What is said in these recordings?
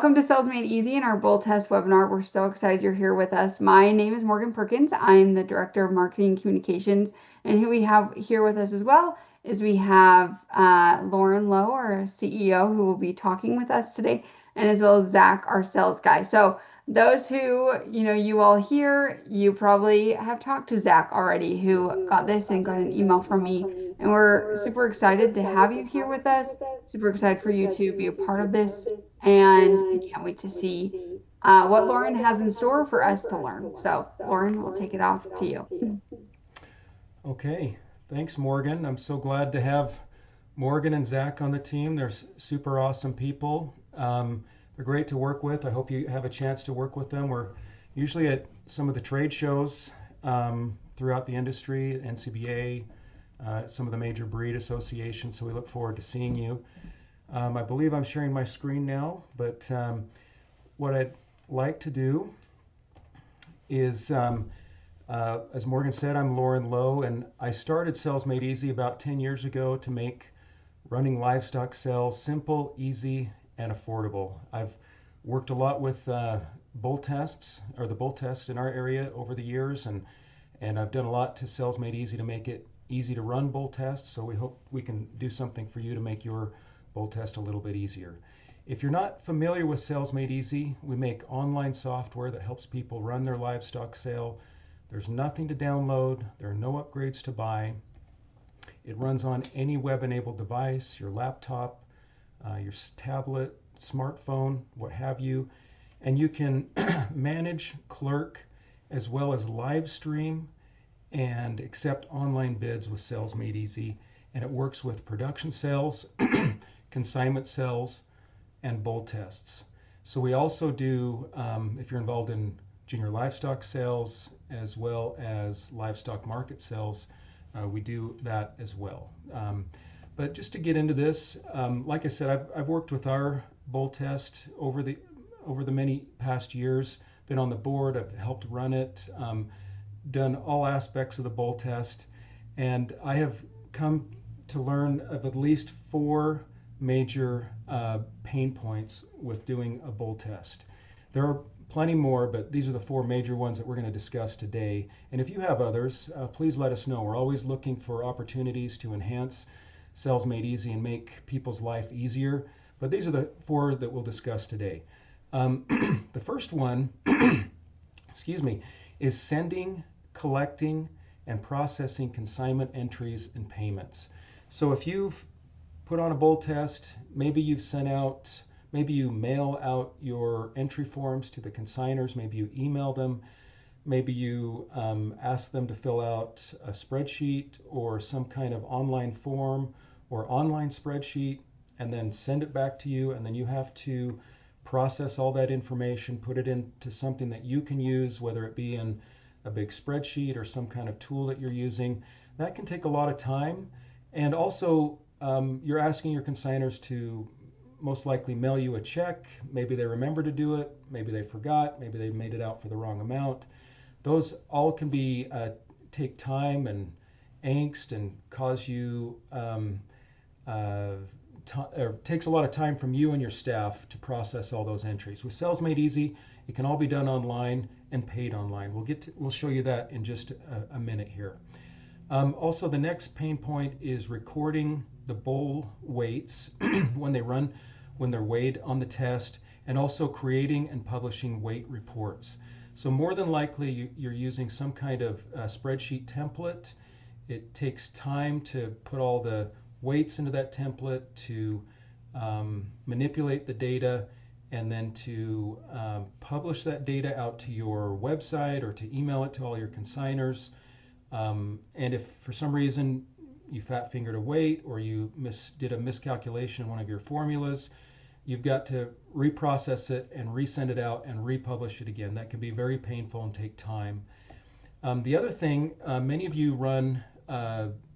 Welcome to SalesMadeEZ and our Bull Test webinar. We're so excited you're here with us. My name is Morgan Perkins. I'm the Director of Marketing and Communications. And who we have here with us as well is we have Lauren Lowe, our CEO, who will be talking with us today, and as well as Zach, our sales guy. So those who, you all here, you probably have talked to Zach already, who got this and got an email from me. And we're super excited to have you here with us. Super excited for you to be a part of this, and I can't wait to see what Lauren has in store for us to learn. So, Lauren, we'll take it off to you. Okay, thanks, Morgan. I'm so glad to have Morgan and Zach on the team. They're super awesome people. They're great to work with. I hope you have a chance to work with them. We're usually at some of the trade shows throughout the industry, NCBA, some of the major breed associations, so we look forward to seeing you. I believe I'm sharing my screen now, but what I'd like to do is, as Morgan said, I'm Lauren Lowe, and I started SalesMadeEZ about 10 years ago to make running livestock sales simple, easy, and affordable. I've worked a lot with bull tests, or the bull tests in our area over the years, and I've done a lot to SalesMadeEZ to make it easy to run bull tests, so we hope we can do something for you to make your bull test a little bit easier. If you're not familiar with SalesMadeEZ, we make online software that helps people run their livestock sale. There's nothing to download, there are no upgrades to buy. It runs on any web-enabled device, your laptop, your tablet, smartphone, what have you. And you can manage, clerk, as well as live stream and accept online bids with SalesMadeEZ. And it works with production sales, consignment sales, and bull tests. So we also do, if you're involved in junior livestock sales as well as livestock market sales, we do that as well. But just to get into this, like I said, I've worked with our bull test over the many past years, been on the board, I've helped run it, done all aspects of the bull test, and I have come to learn of at least 4 major pain points with doing a bull test. There are plenty more, but these are the 4 major ones that we're going to discuss today. And if you have others, please let us know. We're always looking for opportunities to enhance SalesMadeEZ and make people's life easier. But these are the 4 that we'll discuss today. The first one, excuse me, is sending, collecting, and processing consignment entries and payments. So if you've put on a bull test, maybe you've sent out, maybe you mail out your entry forms to the consignors, maybe you email them, maybe you ask them to fill out a spreadsheet or some kind of online form or online spreadsheet and then send it back to you, and then you have to process all that information, put it into something that you can use, whether it be in a big spreadsheet or some kind of tool that you're using. That can take a lot of time, and also you're asking your consignors to most likely mail you a check. Maybe they remember to do it, maybe they forgot, maybe they made it out for the wrong amount. Those all can be take time and angst and cause you takes a lot of time from you and your staff to process all those entries. With SalesMadeEZ, it can all be done online and paid online. We'll show you that in just a minute here. Also, the next pain point is recording the bull weights when they're weighed on the test, and also creating and publishing weight reports. So more than likely you're using some kind of spreadsheet template. It takes time to put all the weights into that template, to manipulate the data, and then to publish that data out to your website or to email it to all your consignors. And if for some reason you fat fingered a weight or you did a miscalculation in one of your formulas, you've got to reprocess it and resend it out and republish it again. That can be very painful and take time. The other thing, many of you run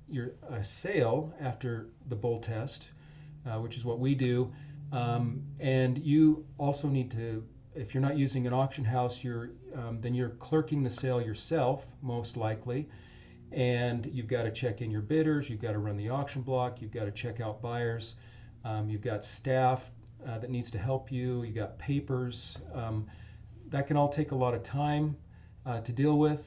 your sale after the bull test, which is what we do, and you also need to, if you're not using an auction house, then you're clerking the sale yourself, most likely, and you've got to check in your bidders, you've got to run the auction block, you've got to check out buyers, you've got staff that needs to help you. You got papers. That can all take a lot of time to deal with.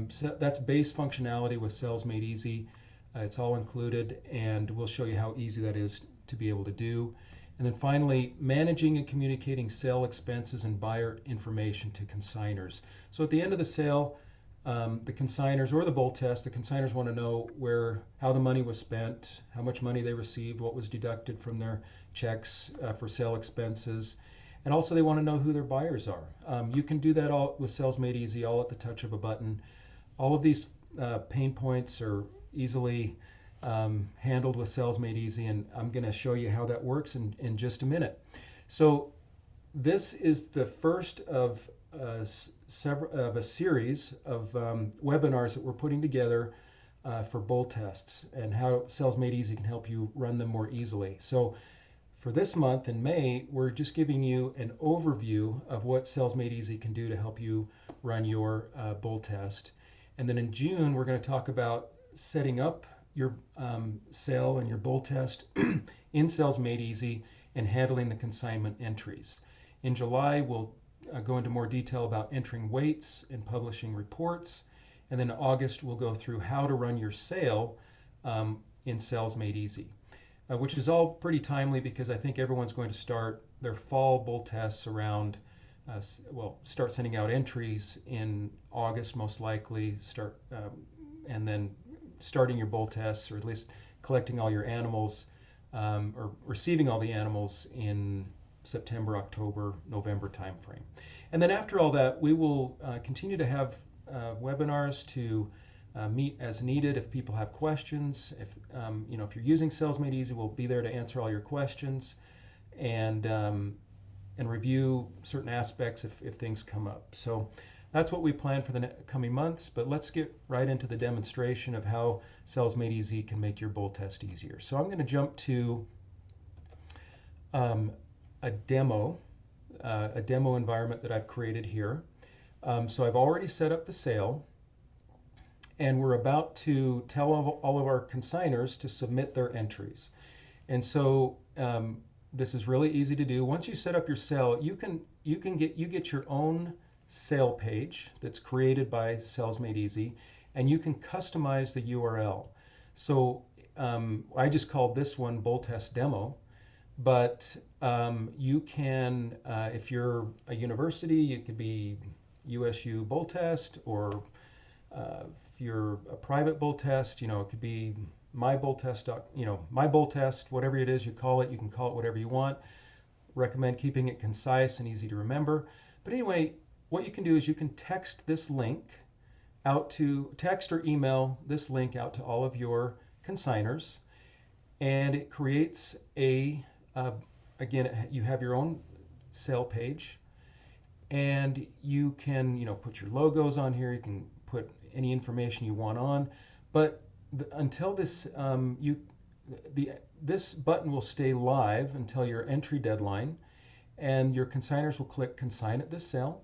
So that's base functionality with SalesMadeEZ. It's all included, and we'll show you how easy that is to be able to do. And then finally, managing and communicating sale expenses and buyer information to consignors. So at the end of the sale, the consignors or the bull test, the consignors want to know how the money was spent, how much money they received, what was deducted from their checks for sale expenses, and also they want to know who their buyers are. You can do that all with SalesMadeEZ, all at the touch of a button. All of these pain points are easily handled with SalesMadeEZ, and I'm going to show you how that works in just a minute. So this is the first of a series of webinars that we're putting together for bull tests and how SalesMadeEZ can help you run them more easily. So for this month in May, we're just giving you an overview of what SalesMadeEZ can do to help you run your bull test. And then in June, we're going to talk about setting up your sale and your bull test in SalesMadeEZ and handling the consignment entries. In July, we'll go into more detail about entering weights and publishing reports. And then in August, we'll go through how to run your sale in SalesMadeEZ, which is all pretty timely because I think everyone's going to start their fall bull tests around, start sending out entries in August most likely, and then starting your bull tests, or at least collecting all your animals or receiving all the animals in September, October, November timeframe. And then after all that, we will continue to have webinars to meet as needed if people have questions. If you're using SalesMadeEZ, we'll be there to answer all your questions and review certain aspects if things come up. So that's what we plan for the coming months, but let's get right into the demonstration of how SalesMadeEZ can make your bull test easier. So I'm going to jump to a demo environment that I've created here. So I've already set up the sale, and we're about to tell all of our consignors to submit their entries. And so this is really easy to do. Once you set up your sale, you get your own sale page that's created by SalesMadeEZ, and you can customize the URL. So I just called this one Bull Test Demo, but you can, if you're a university, it could be USU Bull Test, or if you're a private bull test, it could be my bull test, my bull test, whatever it is you call it. You can call it whatever you want. Recommend keeping it concise and easy to remember. But anyway, what you can do is you can text or email this link out to all of your consignors, and it creates again, you have your own sale page, and you can, put your logos on here. You can put any information you want on, but until this, this button will stay live until your entry deadline, and your consignors will click Consign at this sale,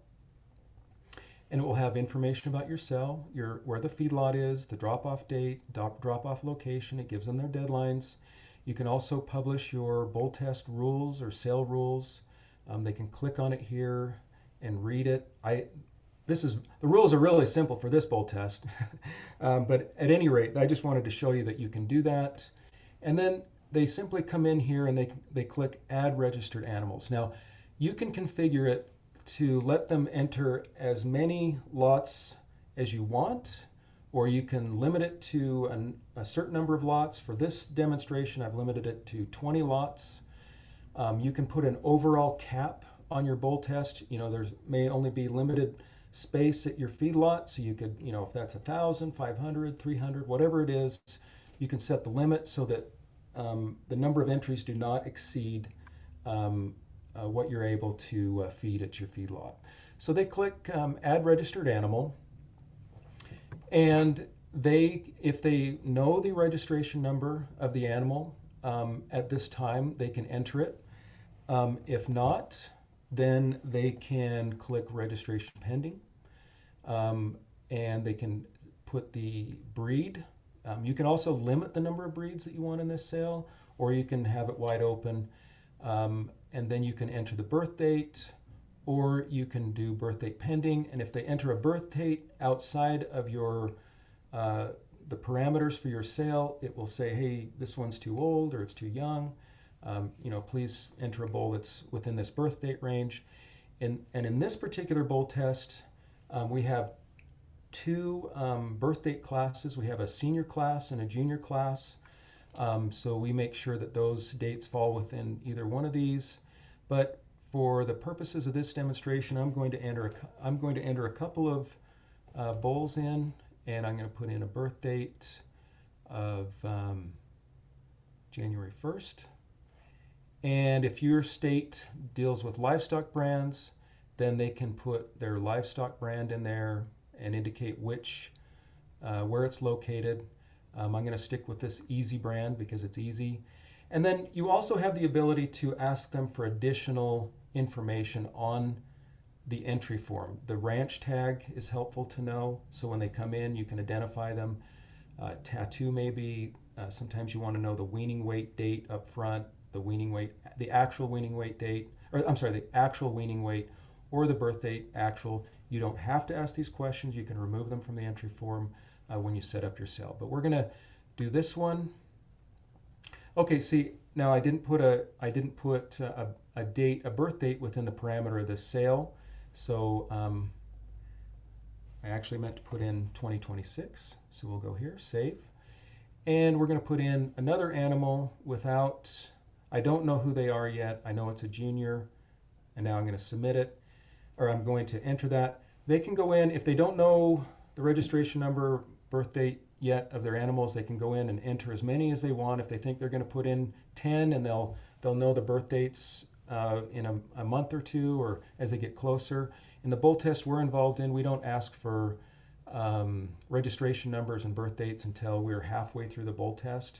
and it will have information about your sale, where the feedlot is, the drop-off date, drop-off location. It gives them their deadlines. You can also publish your bull test rules or sale rules. They can click on it here and read it. The rules are really simple for this bull test, but at any rate, I just wanted to show you that you can do that. And then they simply come in here and they click Add Registered Animals. Now, you can configure it to let them enter as many lots as you want, or you can limit it to a certain number of lots. For this demonstration, I've limited it to 20 lots. You can put an overall cap on your bull test. There may only be limited space at your feedlot, so you could, if that's 1,000, 500, 300, whatever it is, you can set the limit so that the number of entries do not exceed what you're able to feed at your feedlot. So they click Add Registered Animal, and if they know the registration number of the animal at this time, they can enter it. If not, then they can click Registration Pending, and they can put the breed. You can also limit the number of breeds that you want in this sale, or you can have it wide open. And and then you can enter the birth date, or you can do birth date pending. And if they enter a birth date outside of your the parameters for your sale, it will say, hey, this one's too old or it's too young. Please enter a bowl that's within this birth date range. And in this particular bowl test, we have two birth date classes. We have a senior class and a junior class. So we make sure that those dates fall within either one of these. But for the purposes of this demonstration, I'm going to enter a couple of bowls in, and I'm going to put in a birth date of January 1st. And if your state deals with livestock brands, then they can put their livestock brand in there and indicate where it's located. I'm going to stick with this EZ brand because it's easy. And then you also have the ability to ask them for additional information on the entry form. The ranch tag is helpful to know, so when they come in, you can identify them. Tattoo maybe. Sometimes you want to know the weaning weight date up front, the actual weaning weight date, or I'm sorry, the actual weaning weight or the birth date actual. You don't have to ask these questions. You can remove them from the entry form when you set up your sale. But we're going to do this one. Okay, see, now I didn't put a birth date within the parameter of this sale. So I actually meant to put in 2026. So we'll go here, save. And we're going to put in another animal without, I don't know who they are yet. I know it's a junior. And now I'm going to submit it, or I'm going to enter that. They can go in, if they don't know the registration number, birth date yet of their animals, they can go in and enter as many as they want. If they think they're going to put in 10 and they'll know the birth dates in a month or two, or as they get closer. In the bull test we're involved in, we don't ask for registration numbers and birth dates until we're halfway through the bull test.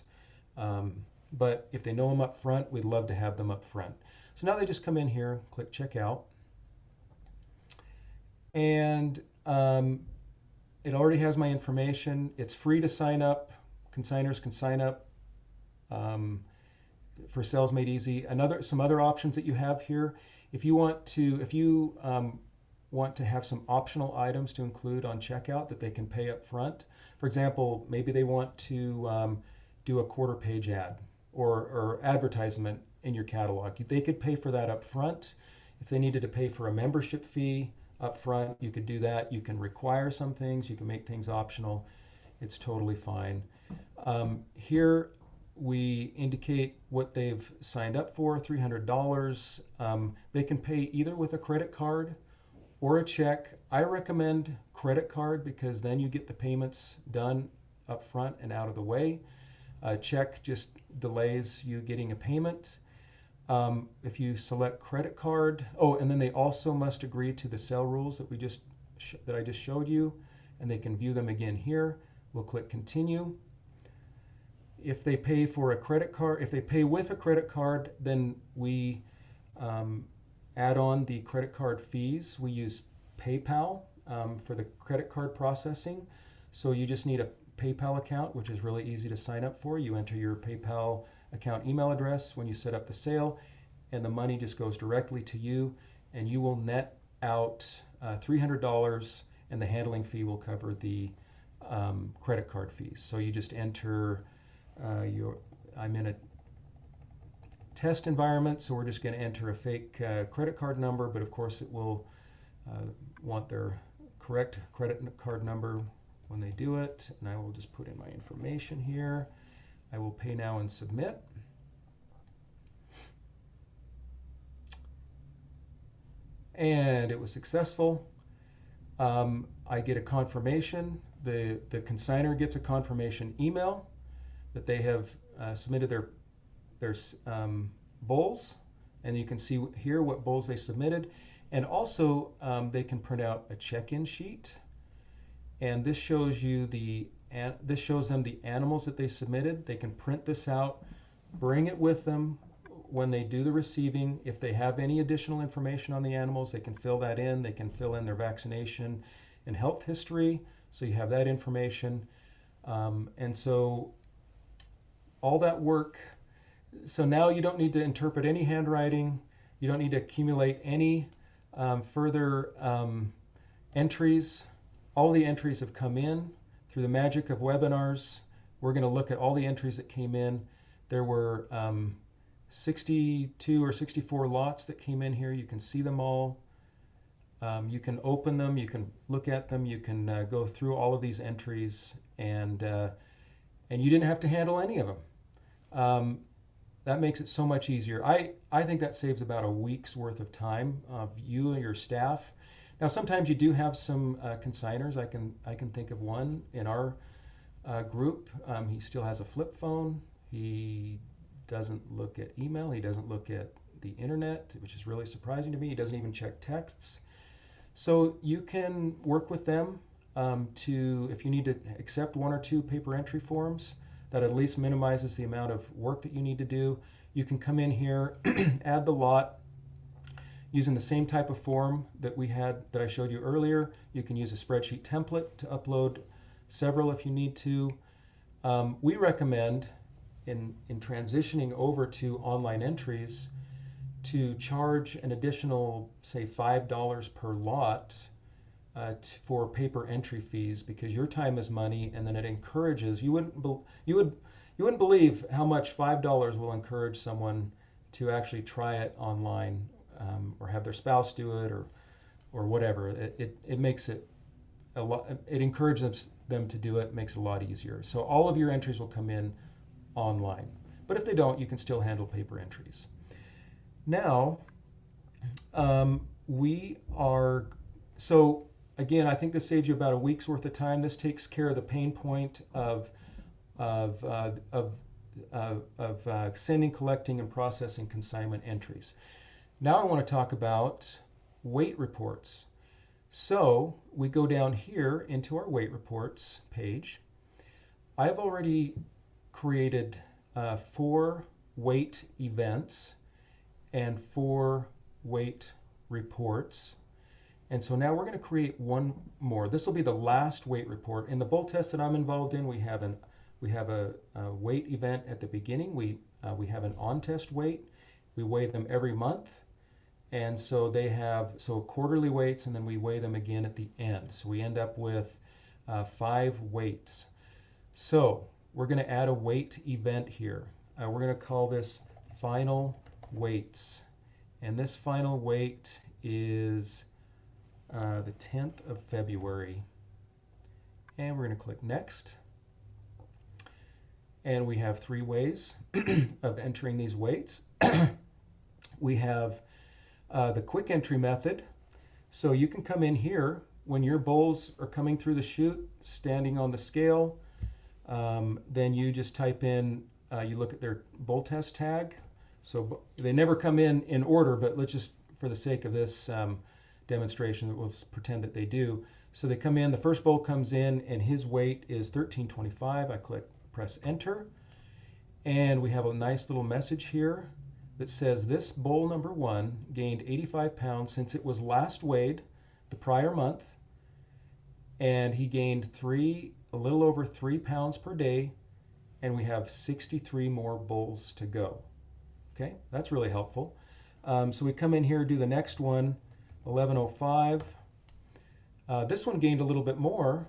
But if they know them up front, we'd love to have them up front. So now they just come in here, click checkout, and it already has my information. It's free to sign up. Consignors can sign up for SalesMadeEZ. Some other options that you have here. If you want to have some optional items to include on checkout that they can pay up front. For example, maybe they want to do a quarter page ad or advertisement in your catalog. They could pay for that up front. If they needed to pay for a membership fee up front, you could do that. You can require some things. You can make things optional. It's totally fine. Here we indicate what they've signed up for, $300. They can pay either with a credit card or a check. I recommend credit card because then you get the payments done up front and out of the way. Check just delays you getting a payment. If you select credit card, and then they also must agree to the sale rules that I just showed you, and they can view them again here. We'll click continue. If they pay with a credit card, then we add on the credit card fees. We use PayPal for the credit card processing. So you just need a PayPal account, which is really easy to sign up for. You enter your PayPal account email address when you set up the sale, and the money just goes directly to you, and you will net out $300, and the handling fee will cover the credit card fees. So you just enter I'm in a test environment, so we're just going to enter a fake credit card number, but of course it will want their correct credit card number when they do it. And I will just put in my information here. I will pay now and submit. And it was successful. I get a confirmation. The consignor gets a confirmation email that they have submitted their bowls, and you can see here what bowls they submitted, and also they can print out a check-in sheet, and this shows them the animals that they submitted. They can print this out, bring it with them when they do the receiving. If they have any additional information on the animals, they can fill that in. They can fill in their vaccination and health history, so you have that information. And so all that work, so now you don't need to interpret any handwriting. You don't need to accumulate any further entries. All the entries have come in through the magic of webinars. We're going to look at all the entries that came in. There were 62 or 64 lots that came in here. You can see them all. You can open them, you can look at them, you can go through all of these entries, and you didn't have to handle any of them. That makes it so much easier. I think that saves about a week's worth of time of you and your staff. Now sometimes you do have some consignors. I can think of one in our group. He still has a flip phone. He doesn't look at email. He doesn't look at the internet, which is really surprising to me. He doesn't even check texts. So you can work with them if you need to accept one or two paper entry forms, that at least minimizes the amount of work that you need to do. You can come in here, add the lot using the same type of form that I showed you earlier. You can use a spreadsheet template to upload several if you need to. We recommend in transitioning over to online entries to charge an additional, say, $5 per lot for paper entry fees, because your time is money, and then it encourages. You wouldn't believe how much $5 will encourage someone to actually try it online, or have their spouse do it, or whatever. It makes it a lot. It encourages them to do it. Makes it a lot easier. So all of your entries will come in online, but if they don't, you can still handle paper entries. Now, so again, I think this saves you about a week's worth of time. This takes care of the pain point of sending, collecting, and processing consignment entries. Now I want to talk about weight reports. So we go down here into our weight reports page. I've already created 4 weight events and 4 weight reports. And so now we're going to create one more. This will be the last weight report. In the bull test that I'm involved in, we have a weight event at the beginning. We have an on-test weight. We weigh them every month. And so they have quarterly weights, and then we weigh them again at the end. So we end up with 5 weights. So we're going to add a weight event here. We're going to call this final weights, and this final weight is the 10th of February, and we're going to click next, and we have 3 ways of entering these weights. We have the quick entry method, so you can come in here when your bulls are coming through the chute, standing on the scale. Then you just type in, you look at their bull test tag. So they never come in order, but let's just, for the sake of this demonstration, we'll pretend that they do. So they come in, the first bull comes in, and his weight is 1325. I press enter, and we have a nice little message here that says this bull number 1 gained 85 pounds since it was last weighed the prior month, and he gained a little over 3 pounds per day, and we have 63 more bulls to go. Okay, that's really helpful. So we come in here, do the next one, 1105. This one gained a little bit more,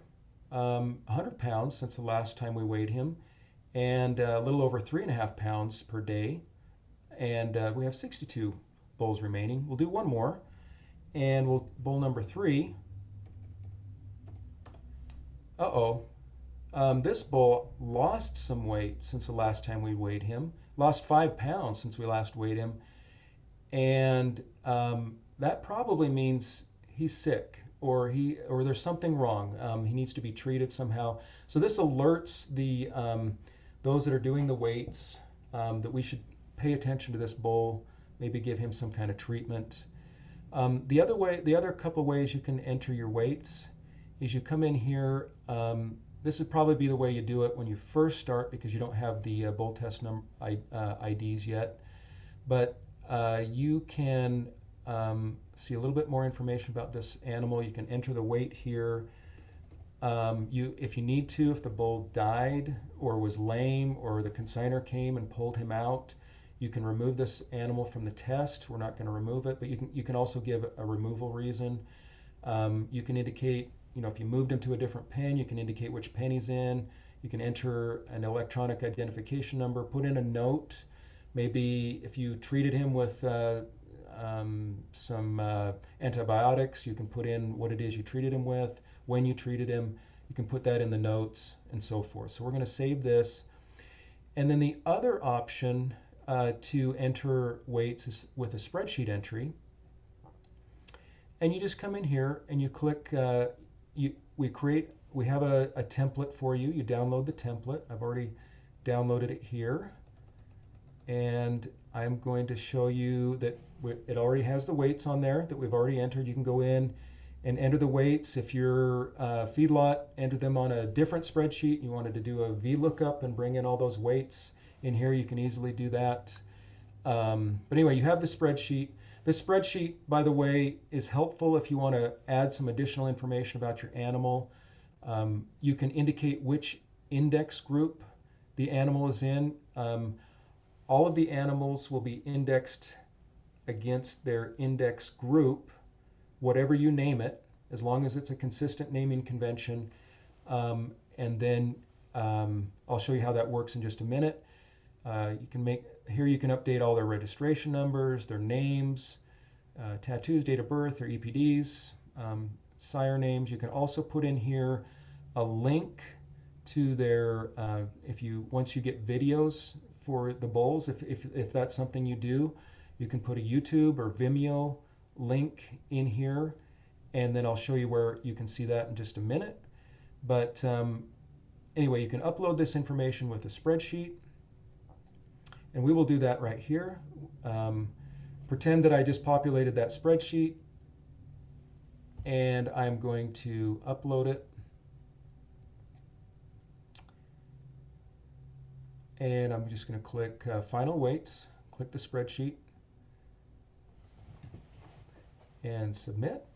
100 pounds since the last time we weighed him, and a little over 3.5 pounds per day, and we have 62 bulls remaining. We'll do one more, and bull number 3. This bull lost some weight since the last time we weighed him, lost 5 pounds since we last weighed him, and that probably means he's sick, or there's something wrong. He needs to be treated somehow. So this alerts those that are doing the weights that we should pay attention to this bull, maybe give him some kind of treatment. The other couple ways you can enter your weights is you come in here. This would probably be the way you do it when you first start, because you don't have the bull test IDs yet. But you can see a little bit more information about this animal. You can enter the weight here. If you need to, if the bull died or was lame, or the consignor came and pulled him out, You can remove this animal from the test. We're not going to remove it, but you can also give a removal reason. You can indicate, if you moved him to a different pen, you can indicate which pen he's in. You can enter an electronic identification number, put in a note. Maybe if you treated him with some antibiotics, you can put in what it is you treated him with, when you treated him. You can put that in the notes and so forth. So we're going to save this. And then the other option to enter weights is with a spreadsheet entry. And you just come in here and you click, we have a template for you. You download the template. I've already downloaded it here. And I'm going to show you that it already has the weights on there that we've already entered. You can go in and enter the weights. If your feedlot entered them on a different spreadsheet, you wanted to do a VLOOKUP and bring in all those weights in here, you can easily do that. But anyway, you have the spreadsheet. This spreadsheet, by the way, is helpful if you want to add some additional information about your animal. You can indicate which index group the animal is in. All of the animals will be indexed against their index group, whatever you name it, as long as it's a consistent naming convention. And then I'll show you how that works in just a minute. You can update all their registration numbers, their names, tattoos, date of birth, their EPDs, sire names. You can also put in here a link to their, once you get videos for the bulls, if that's something you do, you can put a YouTube or Vimeo link in here, and then I'll show you where you can see that in just a minute. But anyway, you can upload this information with a spreadsheet, and we will do that right here. Pretend that I just populated that spreadsheet, and I'm going to upload it. And I'm just going to click Final Weights, click the spreadsheet, and submit.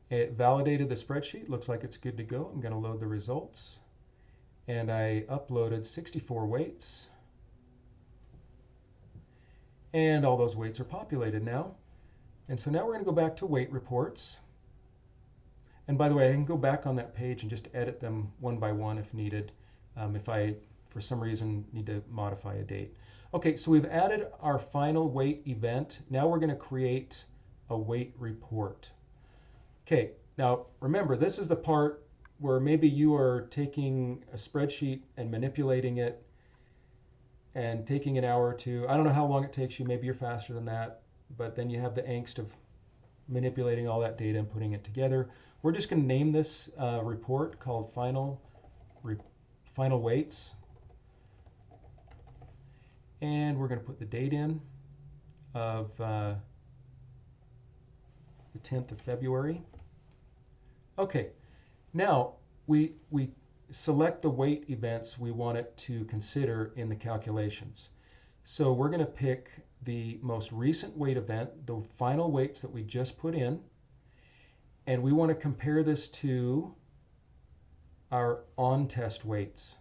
It validated the spreadsheet, looks like it's good to go. I'm going to load the results. And I uploaded 64 weights. And all those weights are populated now. And so now we're going to go back to weight reports. And by the way, I can go back on that page and just edit them one by one if needed, if I, for some reason, need to modify a date. Okay, so we've added our final weight event. Now we're going to create a weight report. Okay, now remember, this is the part where maybe you are taking a spreadsheet and manipulating it and taking an hour or two. I don't know how long it takes you. Maybe you're faster than that, but then you have the angst of manipulating all that data and putting it together. We're just going to name this report called Final Weights. And we're going to put the date in of the 10th of February. Okay, now we select the weight events we want it to consider in the calculations. So we're going to pick the most recent weight event, the final weights that we just put in, and we want to compare this to our on-test weights.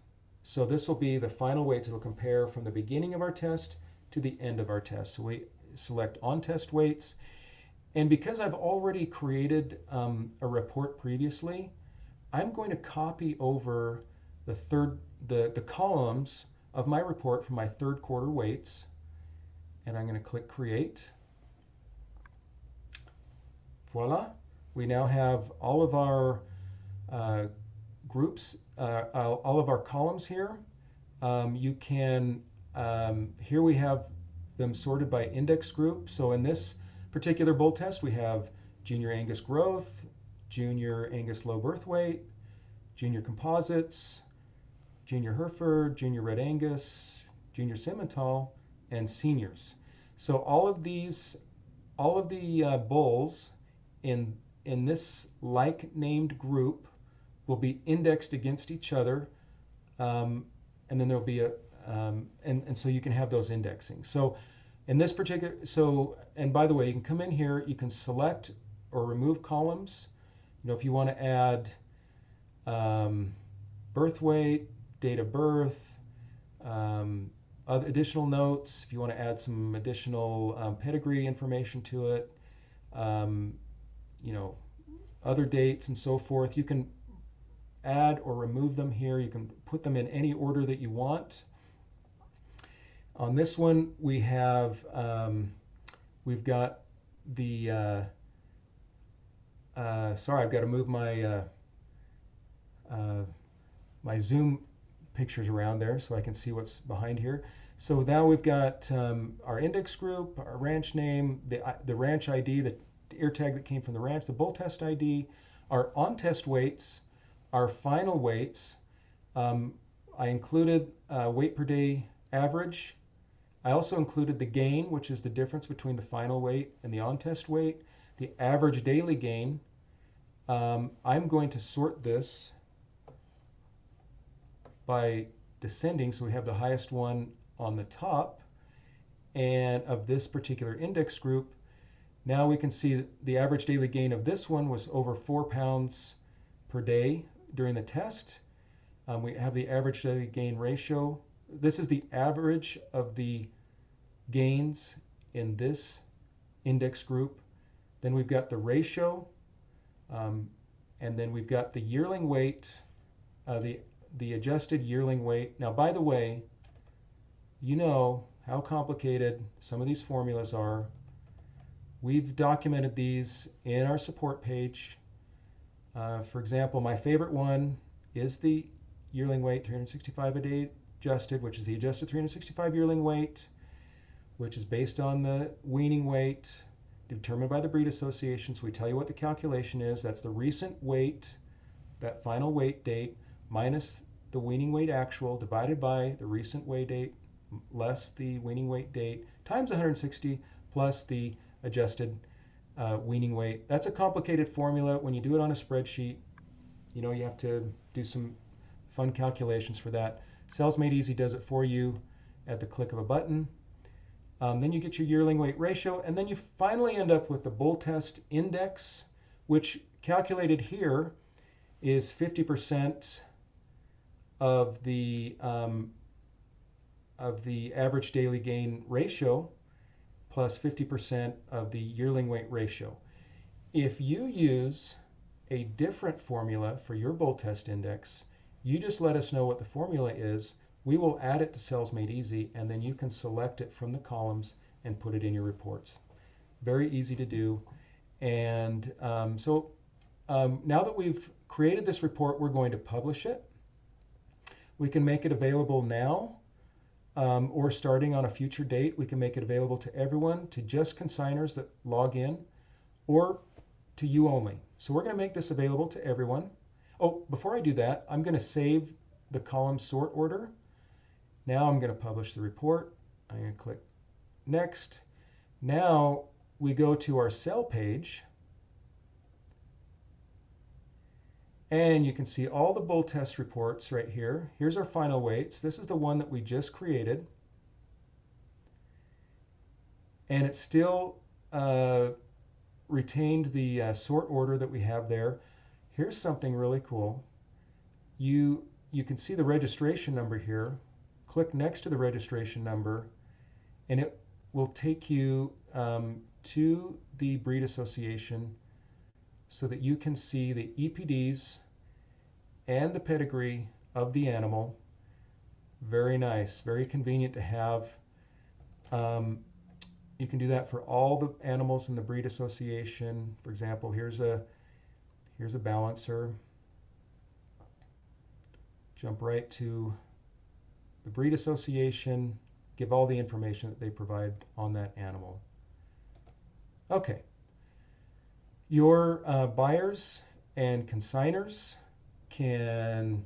So this will be the final weights. It'll compare from the beginning of our test to the end of our test. So we select on-test weights. And because I've already created a report previously, I'm going to copy over the columns of my report from my third quarter weights. And I'm going to click Create. Voila. We now have all of our groups, all of our columns here. Here we have them sorted by index group. So in this particular bull test, we have Junior Angus Growth, Junior Angus Low Birth Weight, Junior Composites, Junior Hereford, Junior Red Angus, Junior Simmental, and Seniors. So all of the bulls in this like named group will be indexed against each other, and then there'll be and so you can have those indexing. So in this particular, and by the way, you can come in here, you can select or remove columns. If you want to add birth weight, date of birth, additional notes, if you want to add some additional pedigree information to it, um, you know, other dates and so forth, you can add or remove them here. You can put them in any order that you want. On this one, we've got the sorry, I've got to move my Zoom pictures around there so I can see what's behind here. So now we've got our index group, our ranch name, the ranch ID, the ear tag that came from the ranch, the bull test ID, our on-test weights, our final weights. I included weight per day average. I also included the gain, which is the difference between the final weight and the on-test weight, the average daily gain. I'm going to sort this by descending, so we have the highest one on the top, and of this particular index group. Now we can see that the average daily gain of this one was over 4 pounds per day during the test. We have the average daily gain ratio. This is the average of the gains in this index group. Then we've got the ratio, and then we've got the yearling weight, the adjusted yearling weight. Now, by the way, you know how complicated some of these formulas are. We've documented these in our support page. For example, my favorite one is the yearling weight, 365 a day adjusted, which is the adjusted 365 yearling weight, which is based on the weaning weight determined by the breed association. So we tell you what the calculation is. That's the recent weight, that final weight date, minus the weaning weight actual divided by the recent weigh date less the weaning weight date times 160 plus the adjusted weaning weight. That's a complicated formula. When you do it on a spreadsheet, you know, you have to do some fun calculations for that. SalesMadeEZ does it for you at the click of a button. Then you get your yearling weight ratio, and then you finally end up with the bull test index, which calculated here is 50% of the average daily gain ratio plus 50% of the yearling weight ratio. If you use a different formula for your bull test index, you just let us know what the formula is. We will add it to SalesMadeEZ, and then you can select it from the columns and put it in your reports. Very easy to do. And now that we've created this report, we're going to publish it. We can make it available now, or starting on a future date. We can make it available to everyone, to just consignors that log in, or to you only. So we're going to make this available to everyone. Oh, before I do that, I'm going to save the column sort order. Now I'm going to publish the report. I'm going to click next. Now we go to our cell page, and you can see all the bull test reports right here. Here's our final weights. This is the one that we just created, and it still retained the sort order that we have there. Here's something really cool. You can see the registration number here. Click next to the registration number, and it will take you to the breed association so that you can see the EPDs and the pedigree of the animal. Very nice, very convenient to have. You can do that for all the animals in the breed association. For example, here's a balancer. Jump right to the breed association, give all the information that they provide on that animal. Okay. Your buyers and consignors can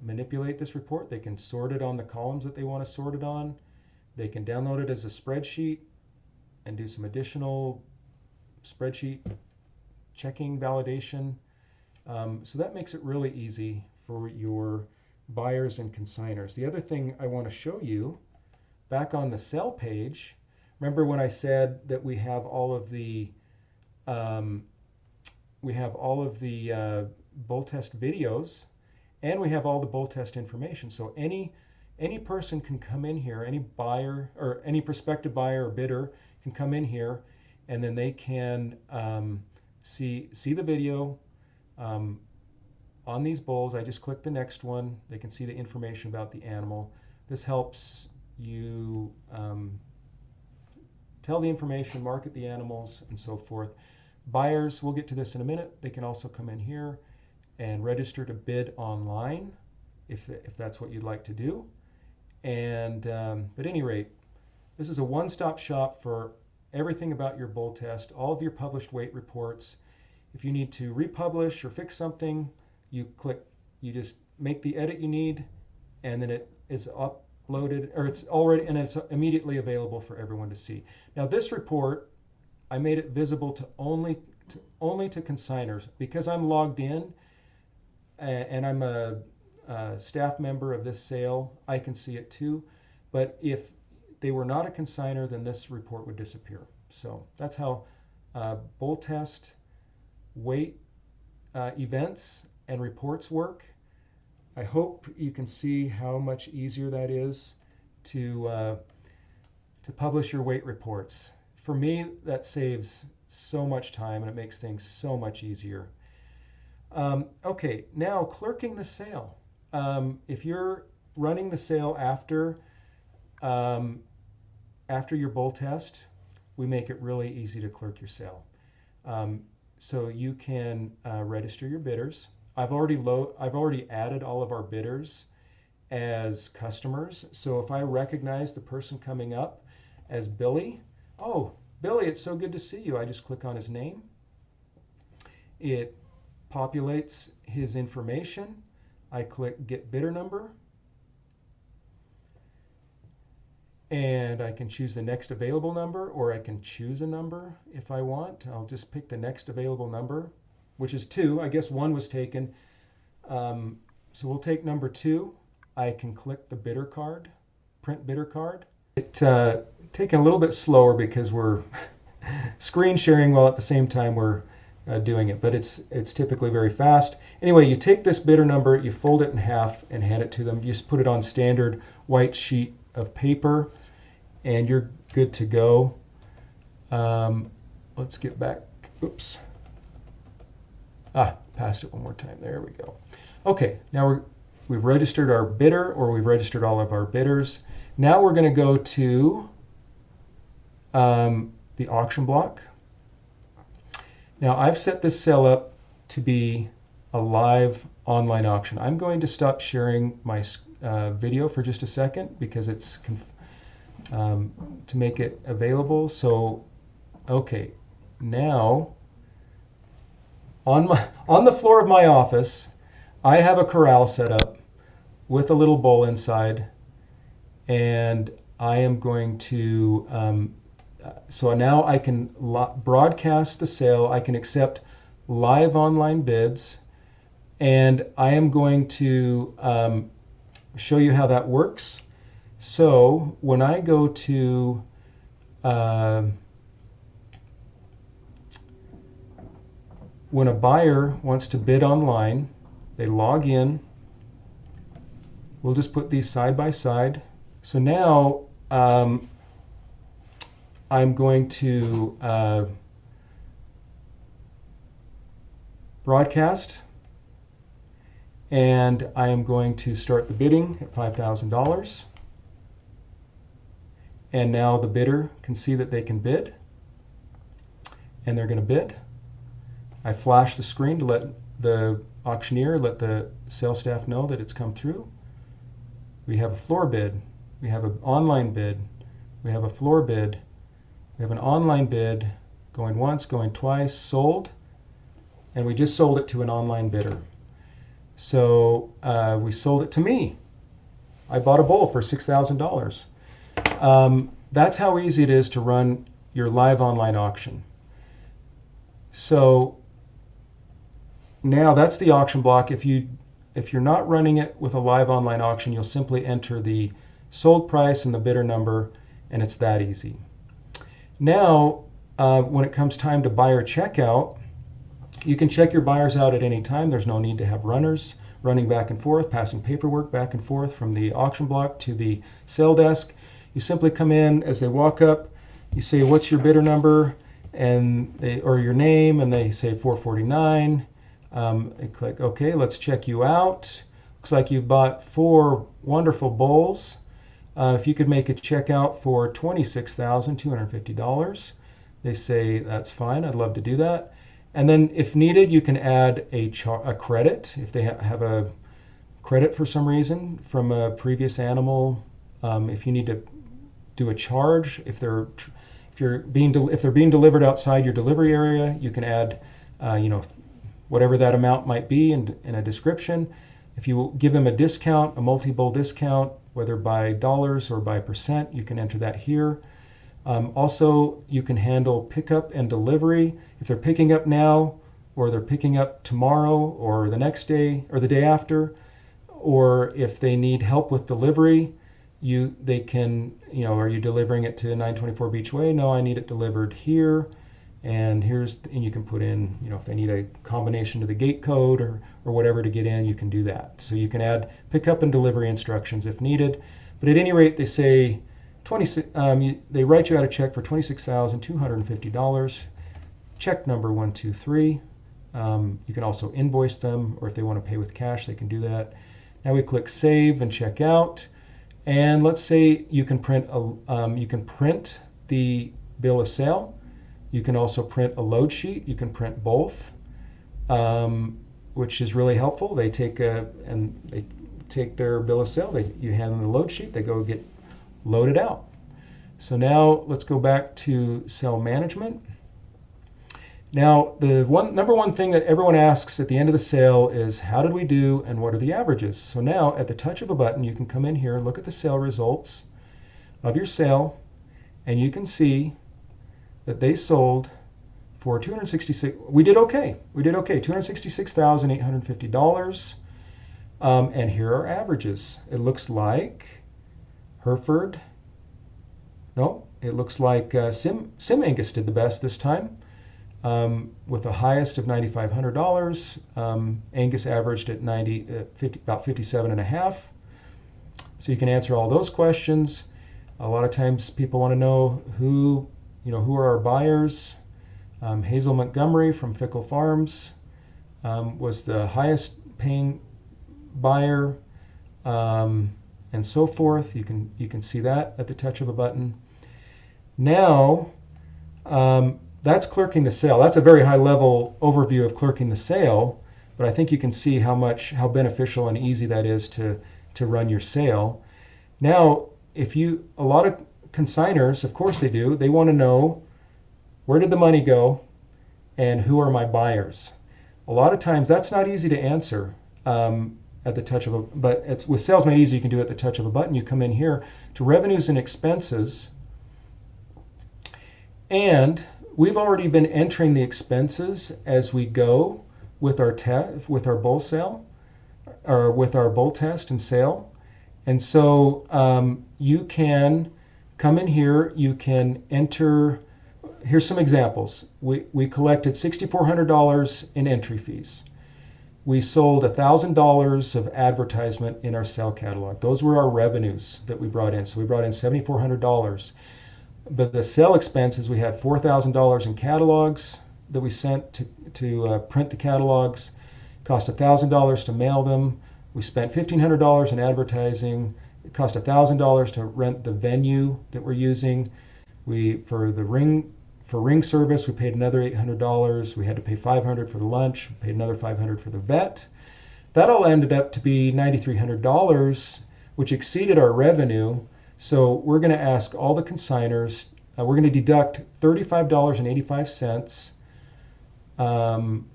manipulate this report. They can sort it on the columns that they want to sort it on. They can download it as a spreadsheet and do some additional spreadsheet checking validation. So that makes it really easy for your buyers and consignors. The other thing I want to show you, back on the sell page, remember when I said that we have all of the bull test videos, and we have all the bull test information. So any any person can come in here, any buyer or any prospective buyer or bidder can come in here, and then they can see the video on these bulls. I just click the next one. They can see the information about the animal. This helps you tell the information, market the animals, and so forth. Buyers, we'll get to this in a minute. They can also come in here and register to bid online if that's what you'd like to do. And at any rate, this is a one-stop shop for everything about your bull test, all of your published weight reports. If you need to republish or fix something, you just make the edit you need, and then it is uploaded, or it's immediately available for everyone to see. Now this report, I made it visible to only to consignors because I'm logged in and I'm a staff member of this sale. I can see it too, but if they were not a consignor, then this report would disappear. So that's how bull test weight events and reports work. I hope you can see how much easier that is to publish your weight reports. For me, that saves so much time and it makes things so much easier. Okay, now clerking the sale. If you're running the sale after your bull test, we make it really easy to clerk your sale. So you can register your bidders. I've already added all of our bidders as customers. So if I recognize the person coming up as Billy, oh, Billy, it's so good to see you. I just click on his name. It populates his information. I click Get Bidder Number. And I can choose the next available number, or I can choose a number if I want. I'll just pick the next available number, which is 2. I guess 1 was taken. So we'll take number 2. I can click the bidder card, print bidder card. It's taking a little bit slower because we're screen sharing while at the same time we're doing it, but it's typically very fast. Anyway, you take this bidder number, you fold it in half and hand it to them. You just put it on standard white sheet of paper and you're good to go. Let's get back. Oops. Passed it one more time. There we go. Okay, now we've registered our bidder, or we've registered all of our bidders. Now we're going to go to the auction block. Now I've set this sale up to be a live online auction. I'm going to stop sharing my video for just a second because it's to make it available. So, okay, now on the floor of my office, I have a corral set up with a little bull inside, and I am going to so now I can broadcast the sale. I can accept live online bids, and I am going to show you how that works. So when I go to when a buyer wants to bid online, they log in. We'll just put these side by side. So now I'm going to broadcast, and I am going to start the bidding at $5,000. And now the bidder can see that they can bid, and they're going to bid. I flash the screen to let the auctioneer, let the sales staff know that it's come through. We have a floor bid, we have an online bid, we have a floor bid, we have an online bid, going once, going twice, sold, and we just sold it to an online bidder. So we sold it to me. I bought a bull for $6,000. That's how easy it is to run your live online auction. So now that's the auction block. If you're not running it with a live online auction, you'll simply enter the sold price and the bidder number, and it's that easy. Now, when it comes time to buyer checkout, you can check your buyers out at any time. There's no need to have runners. running back and forth, passing paperwork back and forth from the auction block to the sale desk. You simply come in. As they walk up, you say, what's your bidder number, and or your name, and they say 449. I click OK. Let's check you out. Looks like you bought 4 wonderful bowls. If you could make a check out for $26,250, they say that's fine. I'd love to do that. And then if needed, you can add a credit if they have a credit for some reason from a previous animal. If you need to do a charge, if they're being delivered outside your delivery area, you can add whatever that amount might be in a description. If you give them a discount, a multi-bowl discount, whether by dollars or by percent, you can enter that here. Also, you can handle pickup and delivery. If they're picking up now, or they're picking up tomorrow, or the next day, or the day after, or if they need help with delivery, they can, are you delivering it to 924 Beach Way? No, I need it delivered here. And you can put in, if they need a combination to the gate code or whatever to get in, you can do that. So you can add pickup and delivery instructions if needed. But at any rate, they say they write you out a check for $26,250. Check number 123. You can also invoice them, or if they want to pay with cash, they can do that. Now we click Save and Check Out. And let's say you can print the bill of sale. You can also print a load sheet. You can print both, which is really helpful. They take their bill of sale. You hand them the load sheet. They go get loaded out. So now let's go back to sale management. Now the number one thing that everyone asks at the end of the sale is, how did we do and what are the averages? So now at the touch of a button, you can come in here and look at the sale results of your sale, and you can see that they sold for we did okay, $266,850. And here are averages. It looks like Hereford, it looks like Sim Angus did the best this time, with the highest of $9,500. Angus averaged at about 57.5. So you can answer all those questions. A lot of times people want to know who are our buyers. Hazel Montgomery from Fickle Farms was the highest paying buyer, and so forth. You can see that at the touch of a button. Now, that's clerking the sale. That's a very high level overview of clerking the sale, but I think you can see how beneficial and easy that is to run your sale. Now, a lot of consignors, of course they do, they want to know, where did the money go and who are my buyers? A lot of times that's not easy to answer at the touch of but with SalesMadeEZ you can do it at the touch of a button. You come in here to revenues and expenses, and we've already been entering the expenses as we go with our bull sale, or with our bull test and sale. And so you can come in here, you can enter. Here's some examples. We collected $6,400 in entry fees. We sold $1,000 of advertisement in our sale catalog. Those were our revenues that we brought in. So we brought in $7,400. But the sale expenses, we had $4,000 in catalogs that we sent to print the catalogs. Cost $1,000 to mail them. We spent $1,500 in advertising. It cost $1,000 to rent the venue that we're using. For ring service, we paid another $800. We had to pay $500 for the lunch. We paid another $500 for the vet. That all ended up to be $9,300, which exceeded our revenue. So we're going to ask all the consignors. We're going to deduct $35.85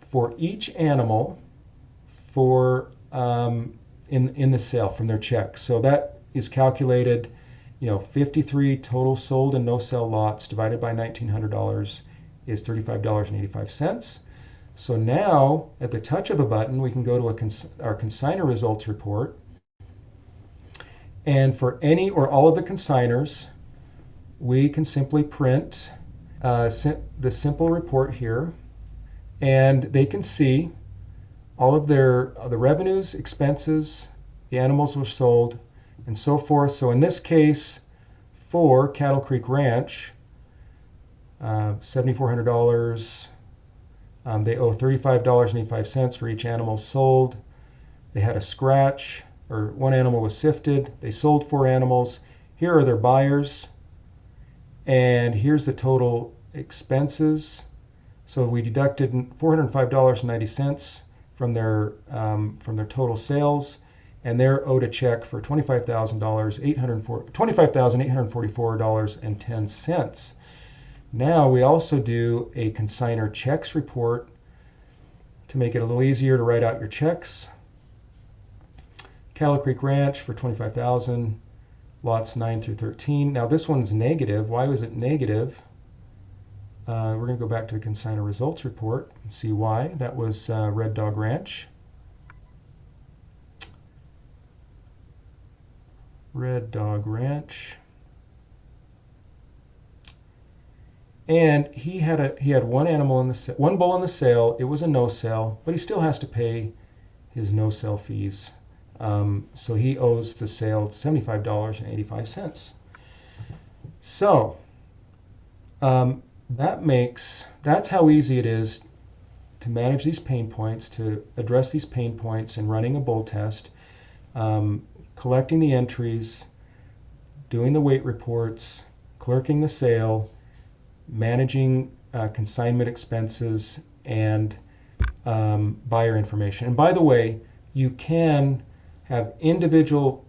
for each animal in the sale from their check. So that is calculated. 53 total sold and no sale lots divided by $1,900 is $35.85. So now, at the touch of a button, we can go to our consignor results report. And for any or all of the consignors, we can simply print the simple report here, and they can see all of the revenues, expenses, the animals were sold, and so forth. So in this case, for Cattle Creek Ranch, $7,400. They owe $35.85 for each animal sold. They had a scratch, or one animal was sifted. They sold 4 animals. Here are their buyers, and here's the total expenses. So we deducted $405.90 from their total sales, and they're owed a check for $25,844.10. Now we also do a consignor checks report to make it a little easier to write out your checks. Cattle Creek Ranch for $25,000, lots 9 through 13. Now this one's negative. Why was it negative? We're going to go back to the consignor results report and see why. That was Red Dog Ranch. Red Dog Ranch. And he had one animal in the one bull in the sale. It was a no sale, but he still has to pay his no sale fees. So he owes the sale $75.85. So that's how easy it is to manage these pain points, to address these pain points in running a bull test, collecting the entries, doing the weight reports, clerking the sale, managing consignment expenses, and buyer information. And by the way, you can have individual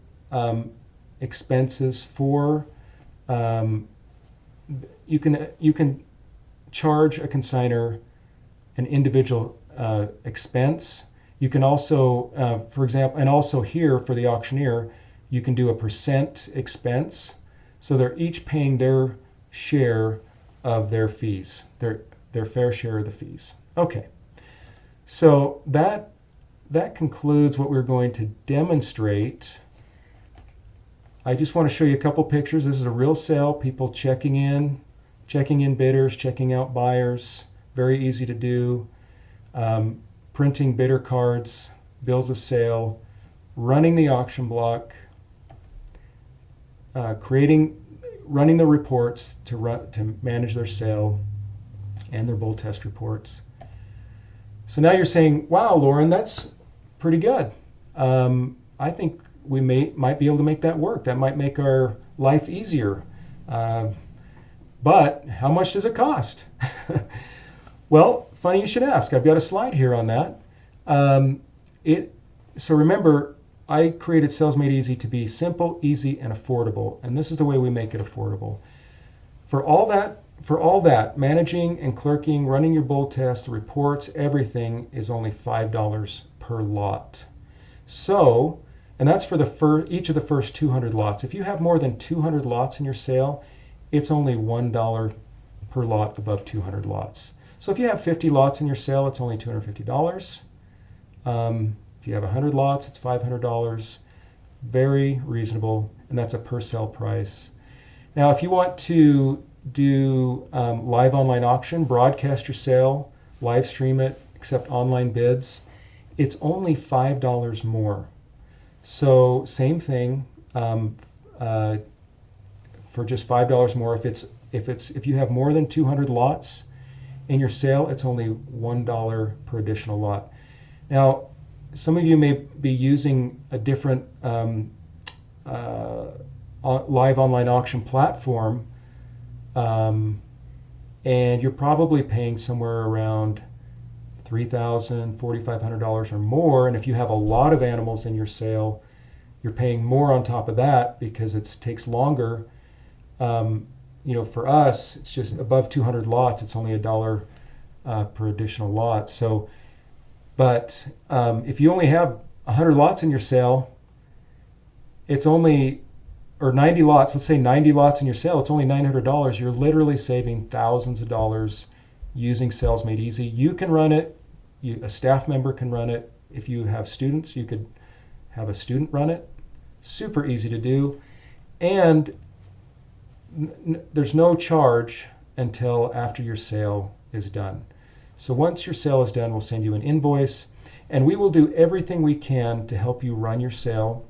expenses for you can charge a consignor an individual expense. You can also, for example, and also here for the auctioneer, you can do a percent expense. So they're each paying their share of their fees, their fair share of the fees. Okay, so that concludes what we're going to demonstrate. I just want to show you a couple pictures. This is a real sale, people checking in bidders, checking out buyers, very easy to do. Printing bidder cards, bills of sale, running the auction block, running the reports to manage their sale and their bull test reports. So now you're saying, wow, Lauren, that's pretty good. I think we might be able to make that work. That might make our life easier. But how much does it cost? Well, funny you should ask. I've got a slide here on that. So remember, I created SalesMadeEZ to be simple, easy, and affordable. And this is the way we make it affordable. For all that, managing and clerking, running your bull test, the reports, everything is only $5 per lot. So, and that's for each of the first 200 lots. If you have more than 200 lots in your sale, it's only $1 per lot above 200 lots. So if you have 50 lots in your sale, it's only $250. If you have 100 lots, it's $500. Very reasonable, and that's a per sale price. Now, if you want to do live online auction, broadcast your sale, live stream it, accept online bids, it's only $5 more. So same thing, for just $5 more. If you have more than 200 lots in your sale, it's only $1 per additional lot. Now, some of you may be using a different live online auction platform, and you're probably paying somewhere around $3,000, $4,500 or more. And if you have a lot of animals in your sale, you're paying more on top of that because it takes longer. For us, it's just above 200 lots. It's only $1 per additional lot. So, but if you only have 100 lots in your sale, it's only, or 90 lots, let's say 90 lots in your sale, it's only $900. You're literally saving thousands of dollars using SalesMadeEZ. You can run it. A staff member can run it. If you have students, you could have a student run it. Super easy to do. And there's no charge until after your sale is done. So once your sale is done, we'll send you an invoice. And we will do everything we can to help you run your sale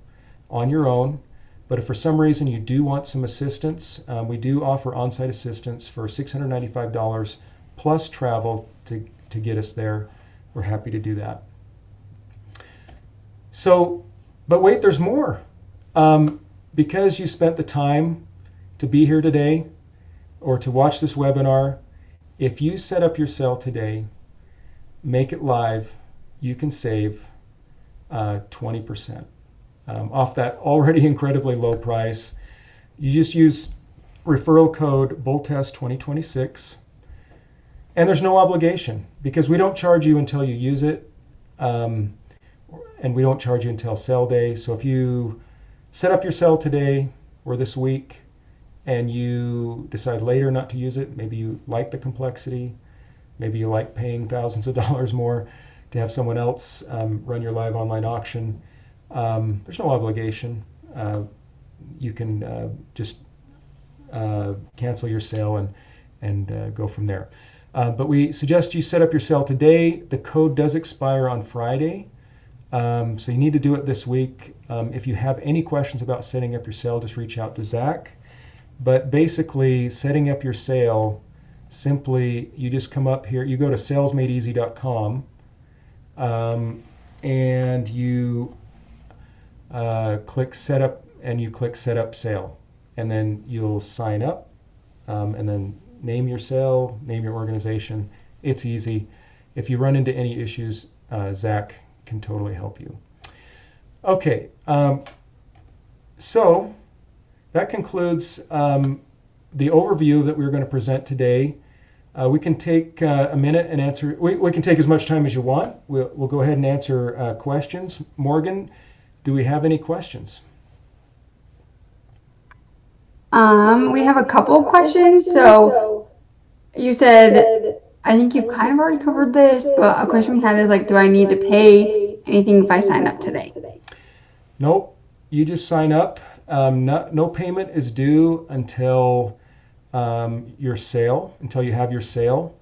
on your own. But if for some reason you do want some assistance, we do offer on-site assistance for $695 plus travel to get us there. We're happy to do that. So, but wait, there's more. Because you spent the time to be here today or to watch this webinar, if you set up your sale today, make it live, you can save 20% off that already incredibly low price. You just use referral code BullTest2026, and there's no obligation because we don't charge you until you use it, and we don't charge you until sale day. So if you set up your sale today or this week and you decide later not to use it, maybe you like the complexity, maybe you like paying thousands of dollars more to have someone else run your live online auction, there's no obligation. You can just cancel your sale and go from there. But we suggest you set up your sale today. The code does expire on Friday, so you need to do it this week. If you have any questions about setting up your sale, just reach out to Zach. But basically, setting up your sale, simply you just come up here, you go to SalesMadeEZ.com, and you click setup, and you click setup sale, and then you'll sign up, and then name your sale, name your organization. It's easy. If you run into any issues, Zach can totally help you. Okay, so that concludes the overview that we're going to present today. We can take a minute and answer. We can take as much time as you want. We'll go ahead and answer questions. Morgan, do we have any questions? We have a couple of questions. So you said, I think you've kind of already covered this, but a question we had is like, do I need to pay anything if I sign up today? Nope. You just sign up. No payment is due until your sale, until you have your sale.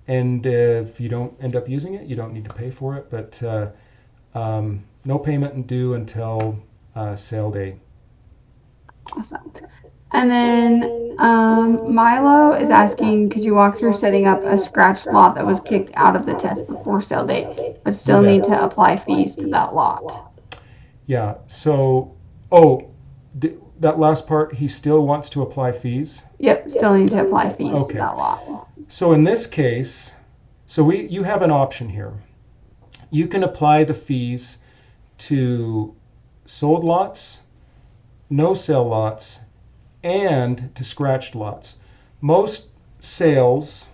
And if you don't end up using it, you don't need to pay for it. But no payment due until sale day. Awesome. And then Milo is asking, could you walk through setting up a scratched lot that was kicked out of the test before sale date, but still need to apply fees to that lot? Yeah. So, that last part, he still wants to apply fees? Yep, still need to apply fees to that lot. So in this case, you have an option here. You can apply the fees to sold lots, no sale lots, and to scratched lots. Most sales,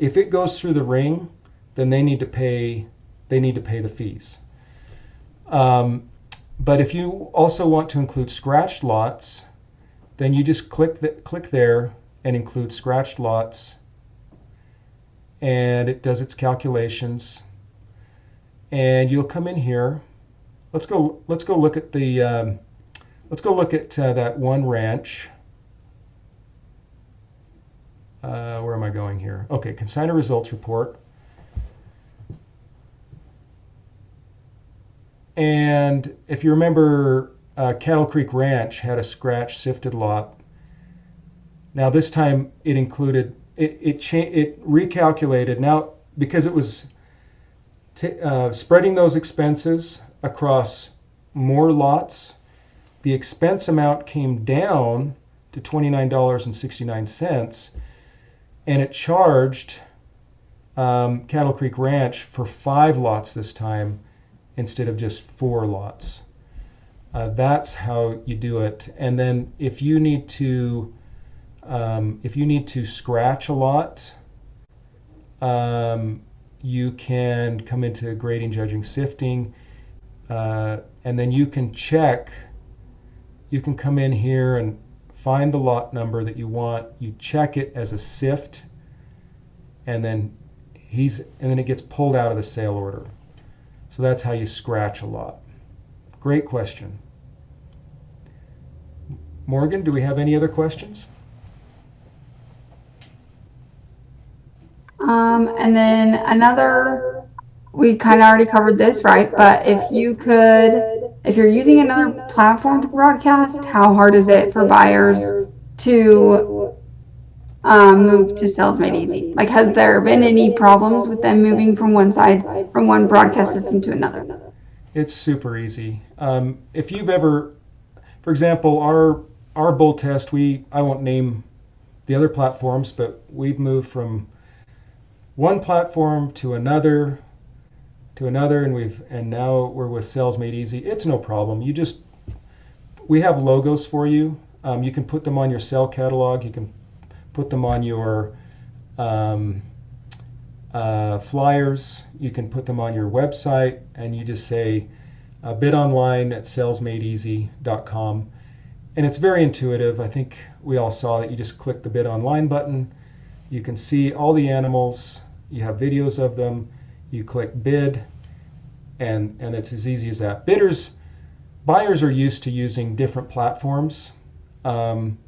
if it goes through the ring, then they need to pay the fees. But if you also want to include scratched lots, then you just click there and include scratched lots, and it does its calculations. And you'll come in here. Let's go look at the that one ranch. Where am I going here? Okay, consignor results report. And if you remember, Cattle Creek Ranch had a scratch sifted lot. Now this time it included, it recalculated. Now because it was spreading those expenses across more lots, the expense amount came down to $29.69, and it charged Cattle Creek Ranch for 5 lots this time instead of just 4 lots. That's how you do it. And then if you need to scratch a lot, you can come into grading, judging, sifting, and then you can check. You can come in here and find the lot number that you want. You check it as a sift, and then it gets pulled out of the sale order. So that's how you scratch a lot. Great question. Morgan, do we have any other questions? And then another we kind of already covered this, right? But if you're using another platform to broadcast, how hard is it for buyers to move to SalesMadeEZ? Like, has there been any problems with them moving from one broadcast system to another? It's super easy. If you've ever, for example, our bull test, I won't name the other platforms, but we've moved from one platform to another, and now we're with SalesMadeEZ. It's no problem. We have logos for you. You can put them on your sale catalog. You can put them on your flyers. You can put them on your website, and you just say bid online at salesmadeez.com. And it's very intuitive. I think we all saw that. You just click the bid online button. You can see all the animals. You have videos of them. You click bid, and it's as easy as that. Buyers are used to using different platforms, and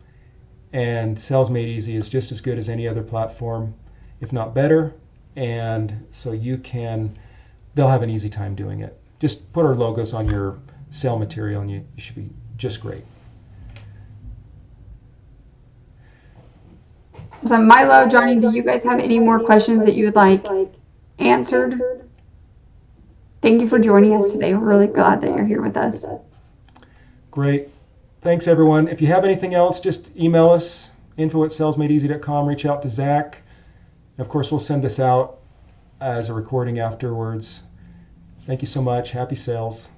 SalesMadeEZ is just as good as any other platform, if not better. And so they'll have an easy time doing it. Just put our logos on your sale material, and you should be just great. So Milo, Johnny, do you guys have any more questions that you would like answered? Thank you for joining us today. We're really glad that you're here with us. Great. Thanks, everyone. If you have anything else, just email us, info@salesmadeez.com. Reach out to Zach. Of course, we'll send this out as a recording afterwards. Thank you so much. Happy sales.